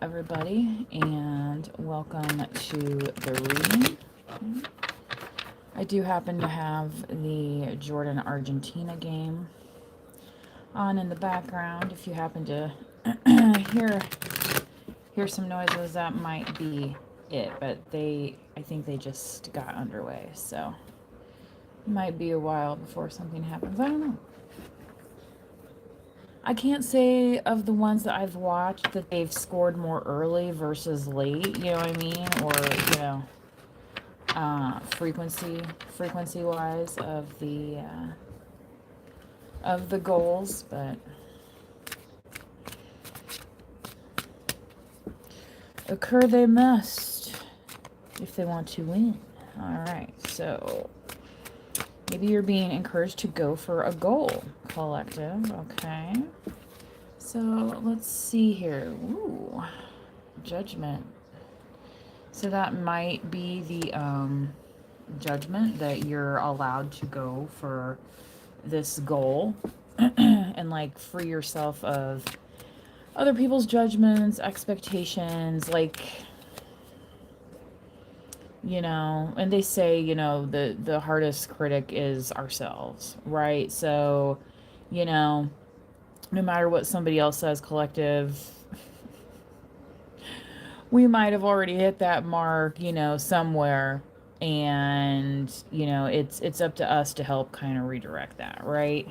everybody, and welcome to the reading. I do happen to have the Jordan Argentina game on in the background. If you happen to hear some noises, that might be it. But I think they just got underway, so it might be a while before something happens. I don't know. I can't say of the ones that I've watched that they've scored more early versus late, you know what I mean? Or, frequency wise of the goals, but occur they must if they want to win. Alright, so maybe you're being encouraged to go for a goal, collective. Okay. So let's see here. Ooh, judgment. So that might be the judgment that you're allowed to go for this goal and like free yourself of other people's judgments, expectations, like, and they say, the hardest critic is ourselves, right? So, no matter what somebody else says, collective, we might have already hit that mark, somewhere. And, it's up to us to help kind of redirect that, right?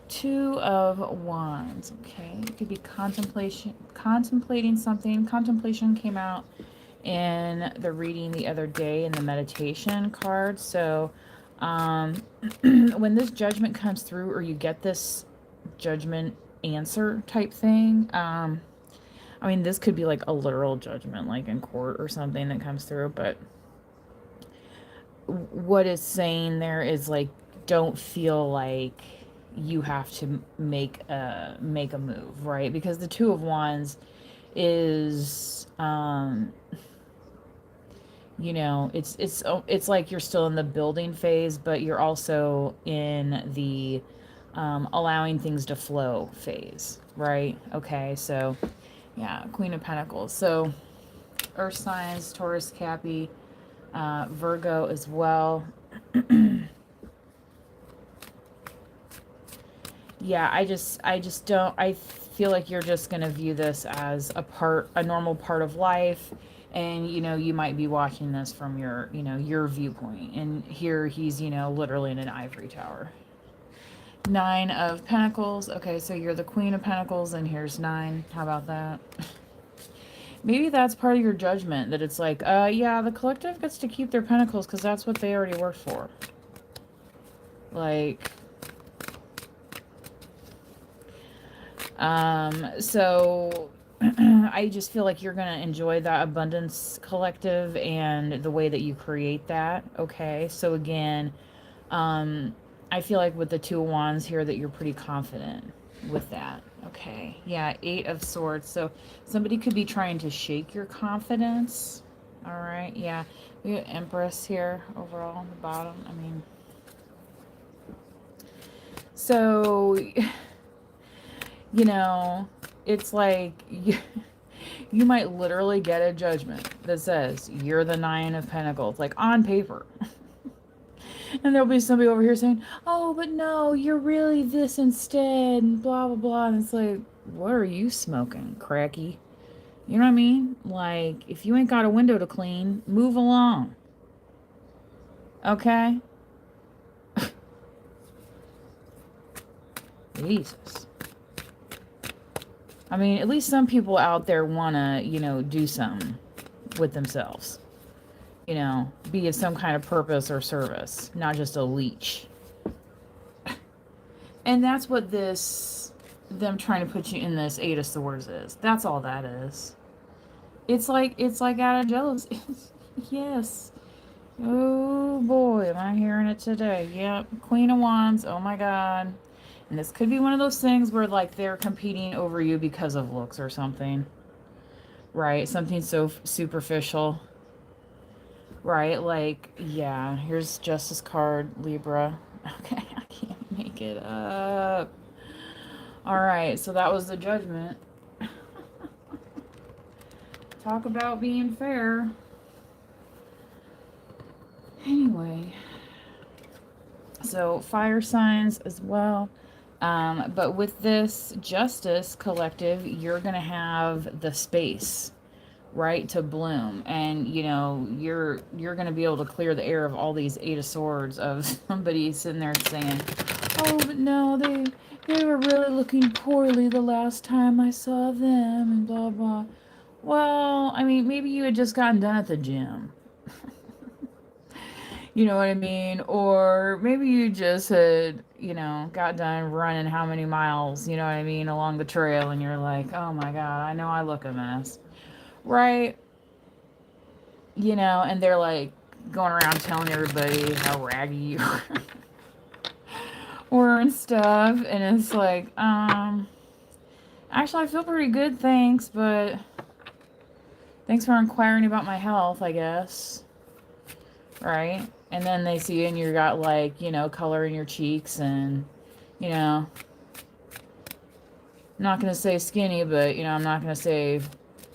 Two of Wands. Okay. It could be contemplating something. Contemplation came out in the reading the other day in the meditation card. So when this judgment comes through, or you get this judgment answer type thing, this could be like a literal judgment, like in court or something that comes through, but what it's saying there is like, don't feel like you have to make a move, right? Because the Two of Wands is it's like you're still in the building phase, but you're also in the allowing things to flow phase, right? Okay, so yeah, Queen of Pentacles. So earth signs, Taurus, Cappy, Virgo as well. Yeah, I just don't, I feel like you're just going to view this as a normal part of life. And, you might be watching this from your viewpoint. And here he's, literally in an ivory tower. Nine of Pentacles. Okay, so you're the Queen of Pentacles, and here's nine. How about that? Maybe that's part of your judgment, that it's like, yeah, the collective gets to keep their pentacles because that's what they already worked for. Like, so I just feel like you're going to enjoy that abundance, collective, and the way that you create that. Okay, so again, I feel like with the Two of Wands here that you're pretty confident with that. Okay, yeah, Eight of Swords. So somebody could be trying to shake your confidence. All right, yeah. We got Empress here overall on the bottom. So, it's like you might literally get a judgment that says you're the Nine of Pentacles, like on paper. And there'll be somebody over here saying, oh, but no, you're really this instead, and blah, blah, blah. And it's like, what are you smoking, cracky? You know what I mean? Like, if you ain't got a window to clean, move along. Okay? Jesus. At least some people out there want to, do something with themselves. Be of some kind of purpose or service, not just a leech. And that's what them trying to put you in this Eight of Swords is. That's all that is. It's like out of jealousy. Yes. Oh boy, am I hearing it today. Yep. Queen of Wands. Oh my God. And this could be one of those things where like they're competing over you because of looks or something. Right? Something so superficial. Right? Like, yeah. Here's Justice card, Libra. Okay, I can't make it up. All right, so that was the judgment. Talk about being fair. Anyway, so fire signs as well. But with this Justice collective, you're going to have the space, right, to bloom. And, you know, you're going to be able to clear the air of all these Eight of Swords of somebody sitting there saying, oh, but no, they were really looking poorly the last time I saw them, and blah, blah. Well, I mean, maybe you had just gotten done at the gym. You know what I mean? Or maybe you just had, you know, got done running how many miles, you know what I mean, along the trail, and you're like, oh my God, I know I look a mess. Right? You know, and they're like going around telling everybody how raggy you are. Or and stuff. And it's like, actually, I feel pretty good, thanks, but thanks for inquiring about my health, I guess. Right? And then they see you and you got, like, you know, color in your cheeks and, you know, I'm not going to say skinny, but, you know, I'm not going to say,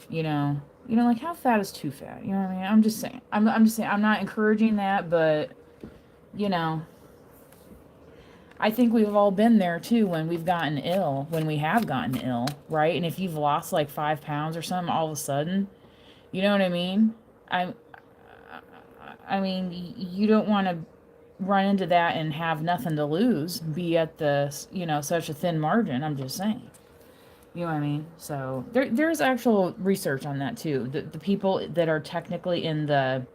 you know, like, how fat is too fat? You know what I mean? I'm just saying. I'm just saying, I'm not encouraging that, but, you know, I think we've all been there too when we've gotten ill, when we have gotten ill, right? And if you've lost like 5 pounds or something all of a sudden, you know what I mean? I, I mean, you don't want to run into that and have nothing to lose, be at the, you know, such a thin margin. I'm just saying. You know what I mean? So there's actual research on that too. The people that are technically in the,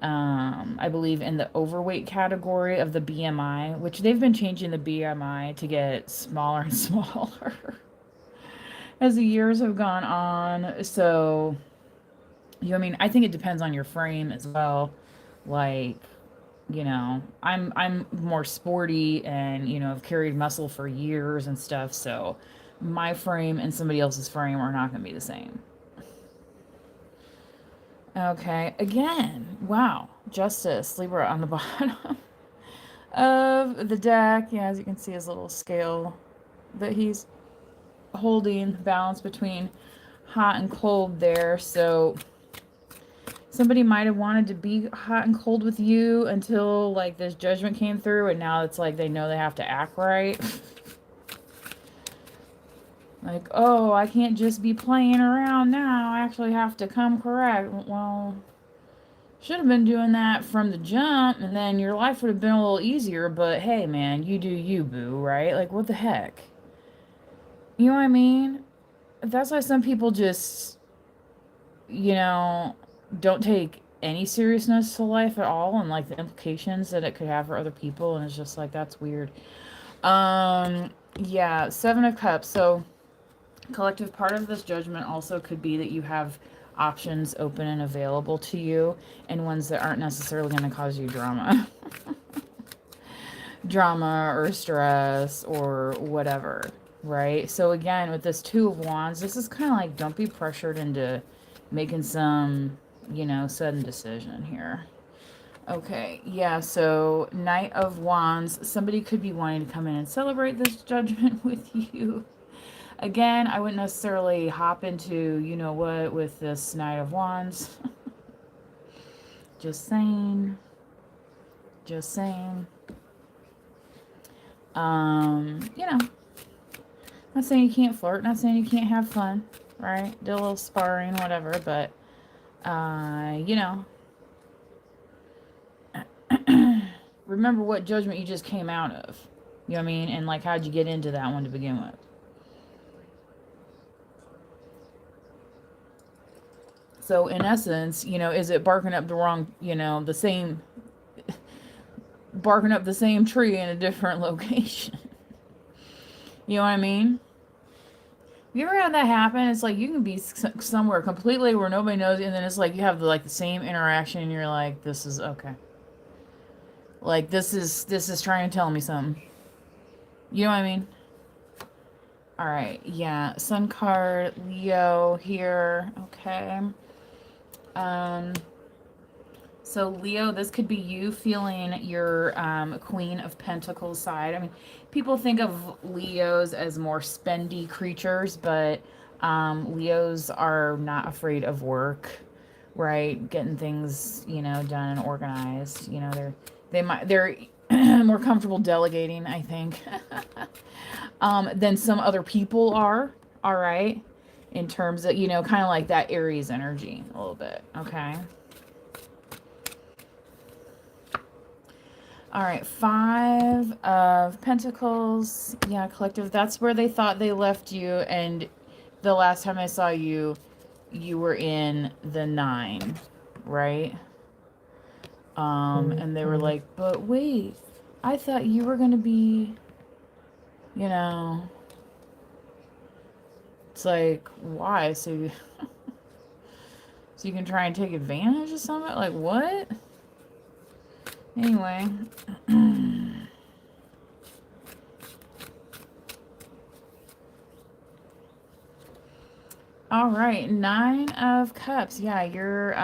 I believe in the overweight category of the BMI, which they've been changing the BMI to get smaller and smaller as the years have gone on. So, you know, I mean, I think it depends on your frame as well. Like, you know, I'm more sporty and, you know, I've carried muscle for years and stuff, so my frame and somebody else's frame are not going to be the same. Okay, again, wow, Justice, Libra on the bottom of the deck. Yeah, as you can see, his little scale that he's holding, balance between hot and cold there. So somebody might have wanted to be hot and cold with you until, like, this judgment came through, and now it's like they know they have to act right. Like, oh, I can't just be playing around now. I actually have to come correct. Well, should have been doing that from the jump, and then your life would have been a little easier, but hey, man, you do you, boo, right? Like, what the heck? You know what I mean? That's why some people just, you know, don't take any seriousness to life at all, and, like, the implications that it could have for other people, and it's just like, that's weird. Yeah, Seven of Cups. So collective, part of this judgment also could be that you have options open and available to you, and ones that aren't necessarily going to cause you drama. Drama or stress or whatever, right? So again, with this Two of Wands, this is kind of like, don't be pressured into making some, you know, sudden decision here. Okay, yeah, so Knight of Wands, somebody could be wanting to come in and celebrate this judgment with you. Again, I wouldn't necessarily hop into, you know what, with this Knight of Wands. Just saying. Just saying. You know, not saying you can't flirt, not saying you can't have fun, right? Do a little sparring, whatever, but, you know, remember what judgment you just came out of. You know what I mean? And, like, how'd you get into that one to begin with? So, in essence, you know, is it barking up the wrong, you know, the same, barking up the same tree in a different location? You know what I mean? You ever had that happen? It's like you can be somewhere completely where nobody knows, and then it's like you have like the same interaction, and you're like, this is okay. Like, this is trying to tell me something. You know what I mean? All right, yeah. Sun card, Leo here. Okay. So Leo, this could be you feeling your Queen of Pentacles side. I mean, people think of Leos as more spendy creatures, but Leos are not afraid of work, right? Getting things, done and organized. They're more comfortable delegating, I think, than some other people are. All right, in terms of kind of like that Aries energy a little bit. Okay. All right, Five of Pentacles. Yeah, collective. That's where they thought they left you, and the last time I saw you, you were in the Nine, right? And they were like, but wait, I thought you were gonna be, you know. It's like, why? So you can try and take advantage of something? Like what? Anyway. All right, Nine of Cups. Yeah, you're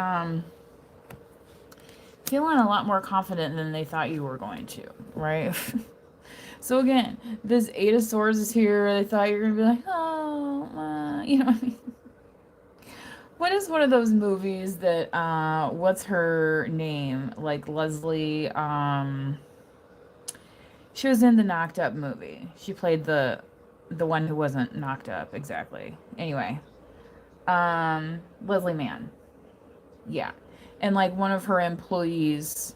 feeling a lot more confident than they thought you were going to, right? So again, this Eight of Swords is here. They thought you were gonna be like, oh, you know what I mean? What is one of those movies that what's her name? Like Leslie, she was in the Knocked Up movie. She played the one who wasn't knocked up exactly. Anyway, Leslie Mann. Yeah. And like one of her employees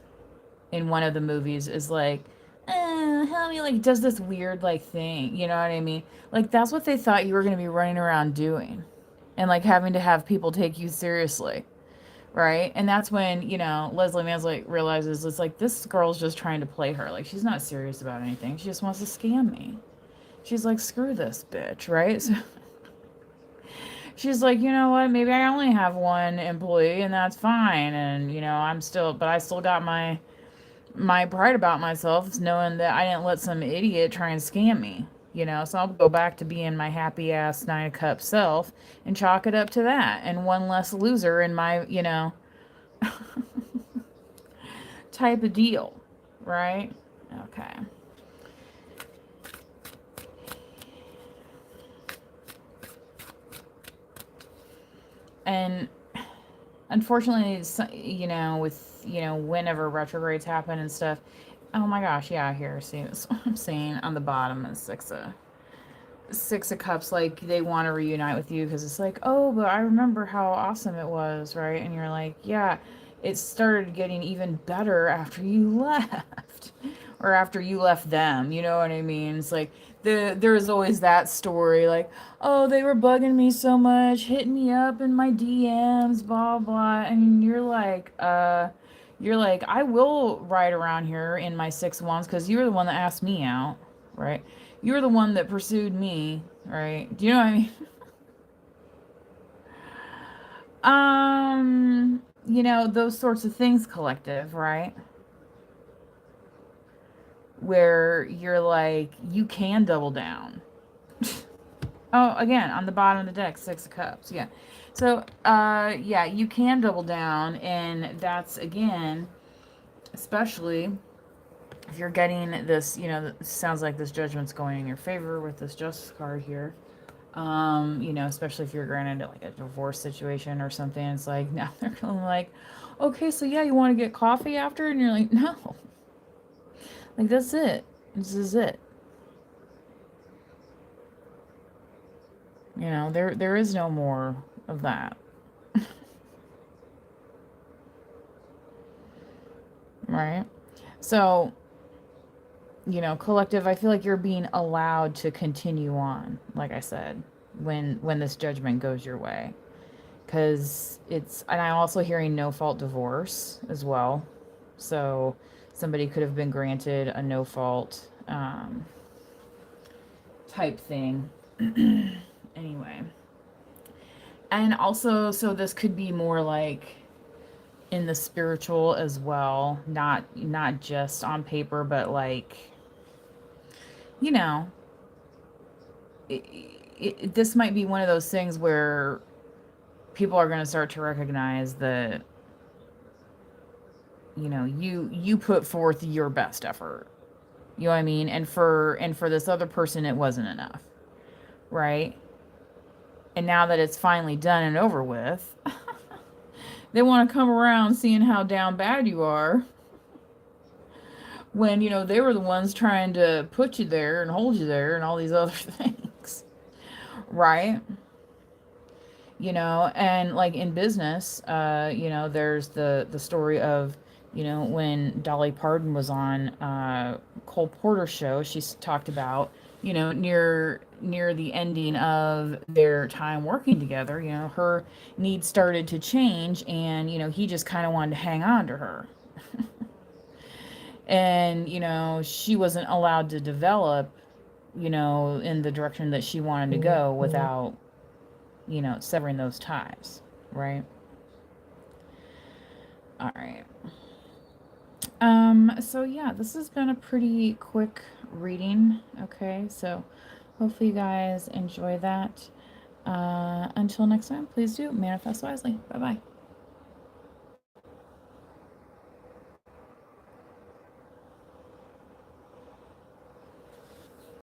in one of the movies is like, help me, like does this weird like thing, you know what I mean? Like that's what they thought you were gonna be running around doing. And like having to have people take you seriously. Right? And that's when, Leslie Mann's like realizes it's like this girl's just trying to play her. Like she's not serious about anything. She just wants to scam me. She's like, screw this bitch, right? So she's like, you know what? Maybe I only have one employee and that's fine. And, but I still got my pride about myself, knowing that I didn't let some idiot try and scam me. So I'll go back to being my happy ass Nine of Cups self and chalk it up to that. And one less loser in my, type of deal. Right? Okay. And unfortunately, with, whenever retrogrades happen and stuff, oh my gosh, yeah, here, see, that's what I'm saying on the bottom is Six of Cups, like, they want to reunite with you because it's like, oh, but I remember how awesome it was, right? And you're like, yeah, it started getting even better after you left. Or after you left them, you know what I mean? It's like, there's always that story, like, oh, they were bugging me so much, hitting me up in my DMs, blah, blah. And you're like, I will ride around here in my Six of Wands because you were the one that asked me out, right? You're the one that pursued me, right? Do you know what I mean? Those sorts of things collective, right? Where you're like, you can double down. Oh, again, on the bottom of the deck, Six of Cups, yeah. So, yeah, you can double down, and that's, again, especially if you're getting this, sounds like this judgment's going in your favor with this Justice card here. Especially if you're granted like a divorce situation or something. It's like, now they're going like, okay, so yeah, you want to get coffee after? And you're like, no. Like, that's it. This is it. There is no more of that. Right? So, collective, I feel like you're being allowed to continue on, like I said, when this judgment goes your way. Because and I'm also hearing no fault divorce as well. So somebody could have been granted a no fault type thing. Anyway. And also, so this could be more like in the spiritual as well, not just on paper, but like, this might be one of those things where people are going to start to recognize that, you put forth your best effort. You know what I mean? And for this other person, it wasn't enough, right? And now that it's finally done and over with, they want to come around seeing how down bad you are when, you know, they were the ones trying to put you there and hold you there and all these other things, right? You know, and like in business, you know, there's the story of, you know, when Dolly Parton was on Cole Porter's show, she talked about, you know, near the ending of their time working together, you know, her needs started to change, and you know, he just kind of wanted to hang on to her. And you know, she wasn't allowed to develop, you know, in the direction that she wanted to go without, you know, severing those ties, right? All right. So yeah, this has been a pretty quick reading. Okay, so hopefully you guys enjoy that. Until next time, please do manifest wisely. Bye bye.